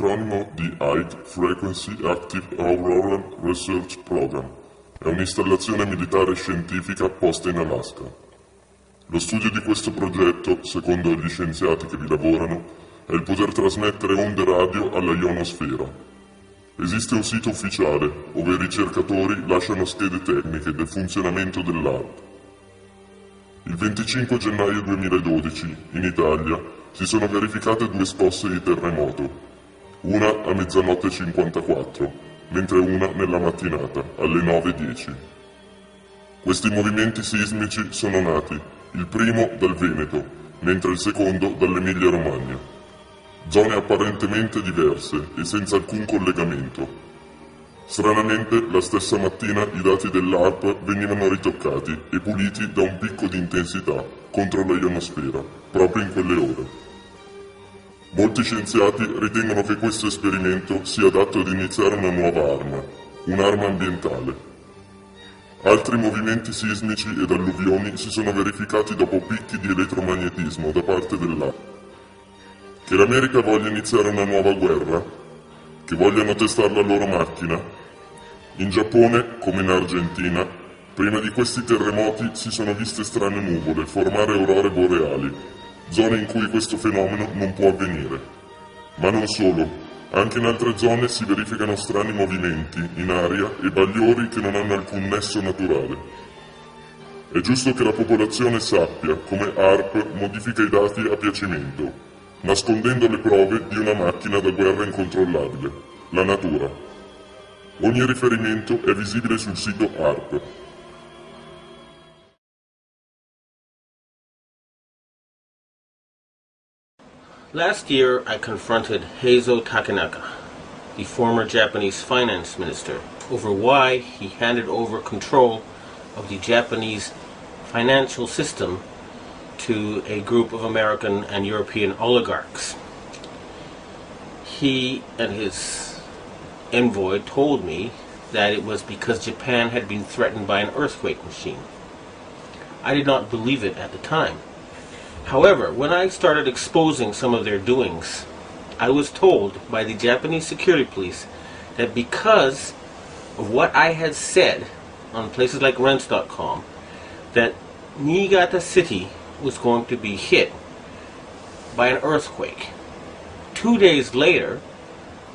l'acronimo di High Frequency Active Auroral Research Program. È un'installazione militare scientifica posta in Alaska. Lo studio di questo progetto, secondo gli scienziati che vi lavorano, è il poter trasmettere onde radio alla ionosfera. Esiste un sito ufficiale, dove i ricercatori lasciano schede tecniche del funzionamento dell'HAARP. Il 25 gennaio 2012, in Italia, si sono verificate 2 scosse di terremoto, una a mezzanotte 54, mentre una nella mattinata, alle 9:10. Questi movimenti sismici sono nati, il primo dal Veneto, mentre il secondo dall'Emilia Romagna. Zone apparentemente diverse e senza alcun collegamento. Stranamente, la stessa mattina i dati dell'HAARP venivano ritoccati e puliti da un picco di intensità contro la ionosfera, proprio in quelle ore. Molti scienziati ritengono che questo esperimento sia adatto ad iniziare una nuova arma, un'arma ambientale. Altri movimenti sismici ed alluvioni si sono verificati dopo picchi di elettromagnetismo da parte dell'HAARP. Che l'America voglia iniziare una nuova guerra? Che vogliano testare la loro macchina? In Giappone, come in Argentina, prima di questi terremoti si sono viste strane nuvole formare aurore boreali, zone in cui questo fenomeno non può avvenire. Ma non solo, anche in altre zone si verificano strani movimenti in aria e bagliori che non hanno alcun nesso naturale. È giusto che la popolazione sappia come HAARP modifica i dati a piacimento, nascondendo le prove di una macchina da guerra incontrollabile, la natura. Ogni riferimento è visibile sul sito HAARP. Last year, I confronted Heizo Takenaka, the former Japanese finance minister, over why he handed over control of the Japanese financial system to a group of American and European oligarchs. He and his envoy told me that it was because Japan had been threatened by an earthquake machine. I did not believe it at the time. However, when I started exposing some of their doings, I was told by the Japanese security police that because of what I had said on places like Rents.com, that Niigata City was going to be hit by an earthquake. 2 days later,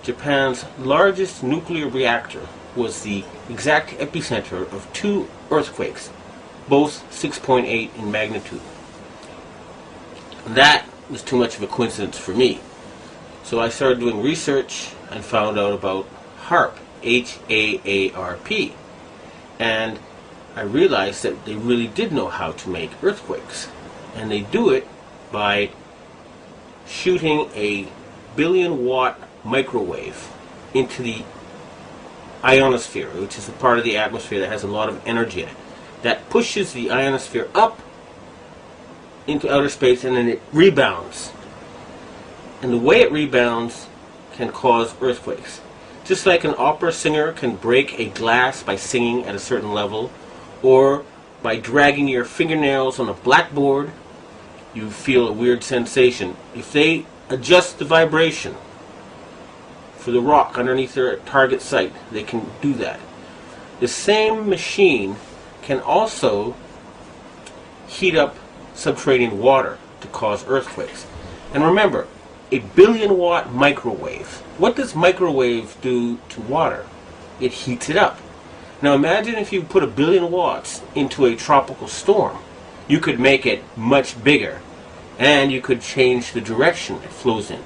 Japan's largest nuclear reactor was the exact epicenter of 2 earthquakes, both 6.8 in magnitude. That was too much of a coincidence for me. So I started doing research and found out about HAARP, H-A-A-R-P. And I realized that they really did know how to make earthquakes. And they do it by shooting a 1 billion watt microwave into the ionosphere, which is a part of the atmosphere that has a lot of energy in it. That pushes the ionosphere up into outer space, and then it rebounds. And the way it rebounds can cause earthquakes. Just like an opera singer can break a glass by singing at a certain level, or by dragging your fingernails on a blackboard, you feel a weird sensation. If they adjust the vibration for the rock underneath their target site, they can do that. The same machine can also heat up subterranean water to cause earthquakes. And remember, a 1 billion watt microwave. What does microwave do to water? It heats it up. Now imagine if you put 1 billion watts into a tropical storm. You could make it much bigger, and you could change the direction it flows in.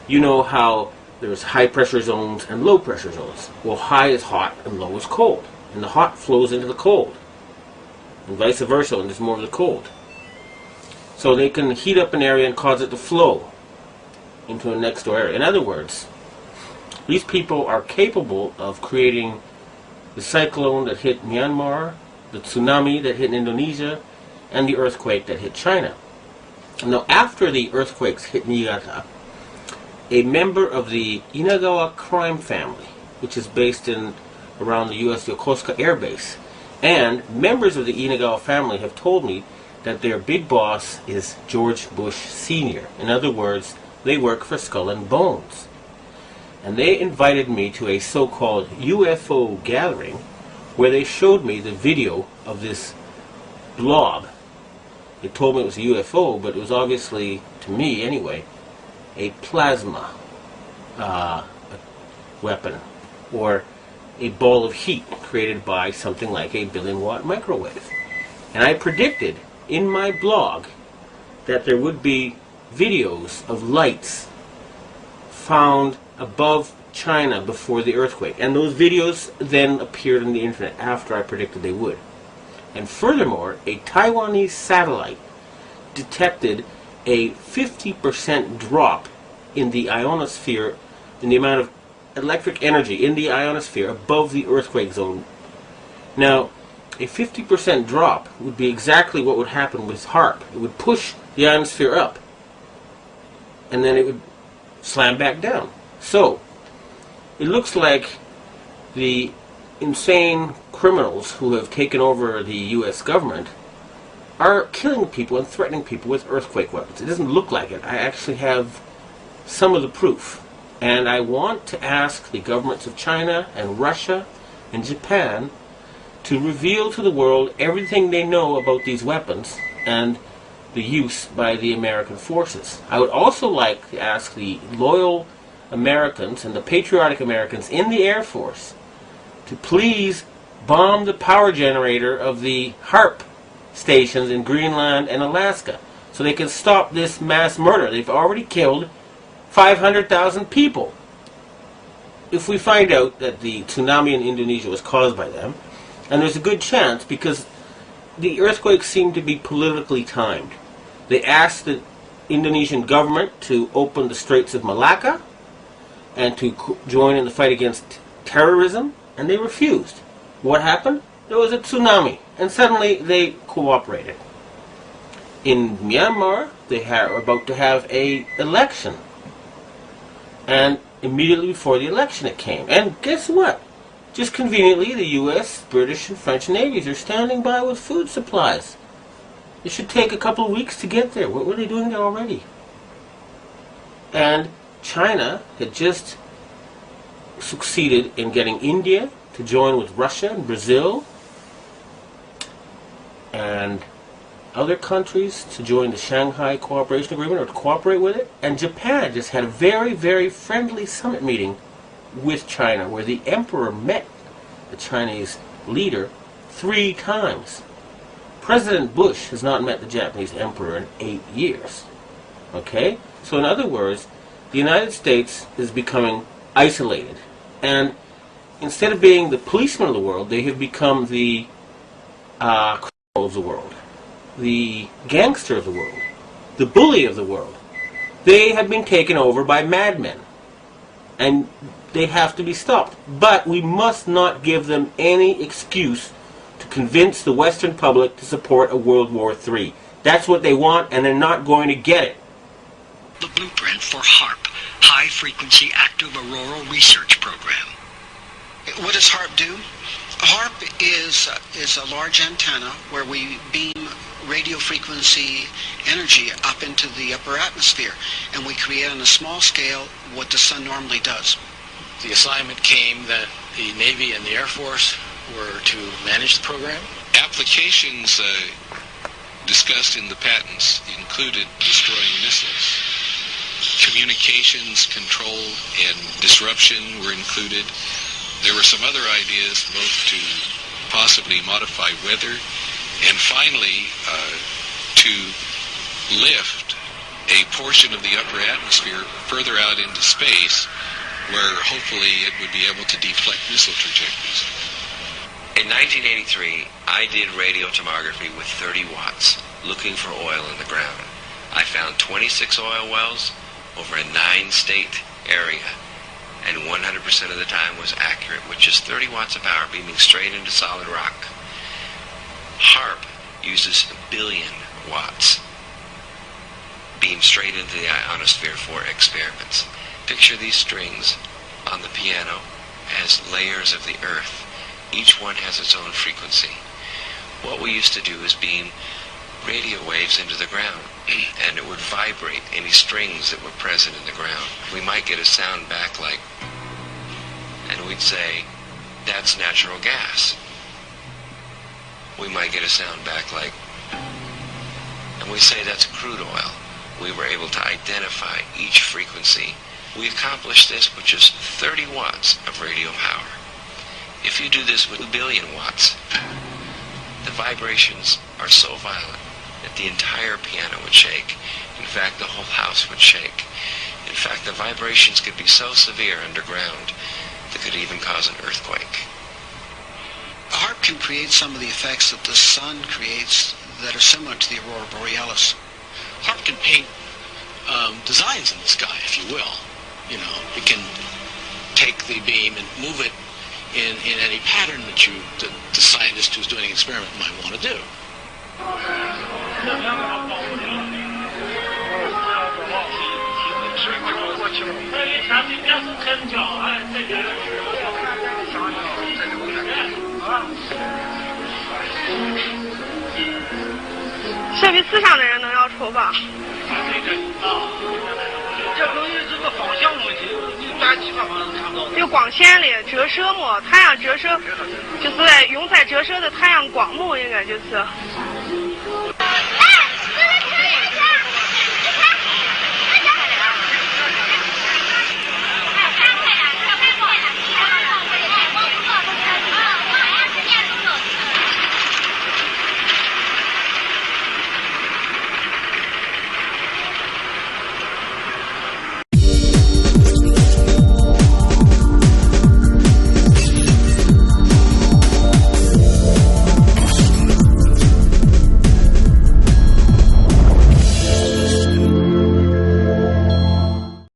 You know how there's high pressure zones and low pressure zones. Well, high is hot and low is cold. And the hot flows into the cold. And vice versa, and there's more of the cold. So they can heat up an area and cause it to flow into a next door area. In other words, these people are capable of creating the cyclone that hit Myanmar, the tsunami that hit Indonesia, and the earthquake that hit China. Now, after the earthquakes hit Niigata, a member of the Inagawa crime family, which is based in around the U.S. Yokosuka Air Base, and members of the Inagawa family have told me that their big boss is George Bush Sr. In other words, they work for Skull and Bones. and they invited me to a so-called UFO gathering where they showed me the video of this blob. They told me it was a UFO, but it was obviously, to me anyway, a plasma weapon, or a ball of heat created by something like a billion-watt microwave. And I predicted in my blog that there would be videos of lights found above China before the earthquake. And those videos then appeared on the internet after I predicted they would. And furthermore, a Taiwanese satellite detected a 50% drop in the ionosphere, in the amount of electric energy in the ionosphere above the earthquake zone. Now, a 50% drop would be exactly what would happen with HAARP. It would push the ionosphere up, and then it would slam back down. So, it looks like the insane criminals who have taken over the U.S. government are killing people and threatening people with earthquake weapons. It doesn't look like it. I actually have some of the proof. And I want to ask the governments of China and Russia and Japan to reveal to the world everything they know about these weapons and the use by the American forces. I would also like to ask the loyal Americans and the patriotic Americans in the Air Force to please bomb the power generator of the HAARP stations in Greenland and Alaska so they can stop this mass murder. They've already killed 500,000 people. If we find out that the tsunami in Indonesia was caused by them, and there's a good chance because the earthquakes seem to be politically timed. They asked the Indonesian government to open the Straits of Malacca and to join in the fight against terrorism, and they refused. What happened? There was a tsunami, and suddenly they cooperated. In Myanmar, they are about to have an election. And immediately before the election it came. And guess what? Just conveniently, the U.S., British, and French navies are standing by with food supplies. It should take a couple of weeks to get there. What were they doing there already? And China had just succeeded in getting India to join with Russia and Brazil and other countries to join the Shanghai Cooperation Agreement or to cooperate with it. And Japan just had a very, very friendly summit meeting with China where the emperor met the Chinese leader 3 times. President Bush has not met the Japanese emperor in 8 years. Okay? So in other words, the United States is becoming isolated. And instead of being the policeman of the world, they have become the criminal of the world, the gangster of the world, the bully of the world. They have been taken over by madmen. And they have to be stopped. But we must not give them any excuse to convince the Western public to support a World War III. That's what they want, and they're not going to get it. The blueprint for HAARP, High Frequency Active Auroral Research Program. What does HAARP do? HAARP is a large antenna where we beam radio frequency energy up into the upper atmosphere, and we create on a small scale what the sun normally does. The assignment came that the Navy and the Air Force were to manage the program. Applications discussed in the patents included destroying missiles. Communications control and disruption were included. There were some other ideas, both to possibly modify weather and finally to lift a portion of the upper atmosphere further out into space where hopefully it would be able to deflect missile trajectories. In 1983, I did radio tomography with 30 watts looking for oil in the ground. I found 26 oil wells over a 9-state area, and 100% of the time was accurate with just 30 watts of power beaming straight into solid rock. HAARP uses 1 billion watts beamed straight into the ionosphere for experiments. Picture these strings on the piano as layers of the earth. Each one has its own frequency. What we used to do is beam radio waves into the ground, and it would vibrate any strings that were present in the ground. We might get a sound back like, and we'd say, that's natural gas. We might get a sound back like, and we say that's crude oil. We were able to identify each frequency. We accomplished this with just 30 watts of radio power. If you do this with 2 billion watts, the vibrations are so violent that the entire piano would shake. In fact, the whole house would shake. In fact, the vibrations could be so severe underground that could even cause an earthquake. A harp can create some of the effects that the sun creates that are similar to the aurora borealis. HAARP can paint designs in the sky, if you will. You know, it can take the beam and move it in any pattern that the scientist who's doing an experiment might want to do. 这比思想的人能要丑吧？这跟这个方向问题，你大基本上看到。就光线里折射嘛，太阳折射，就是用在折射的太阳光嘛，应该就是。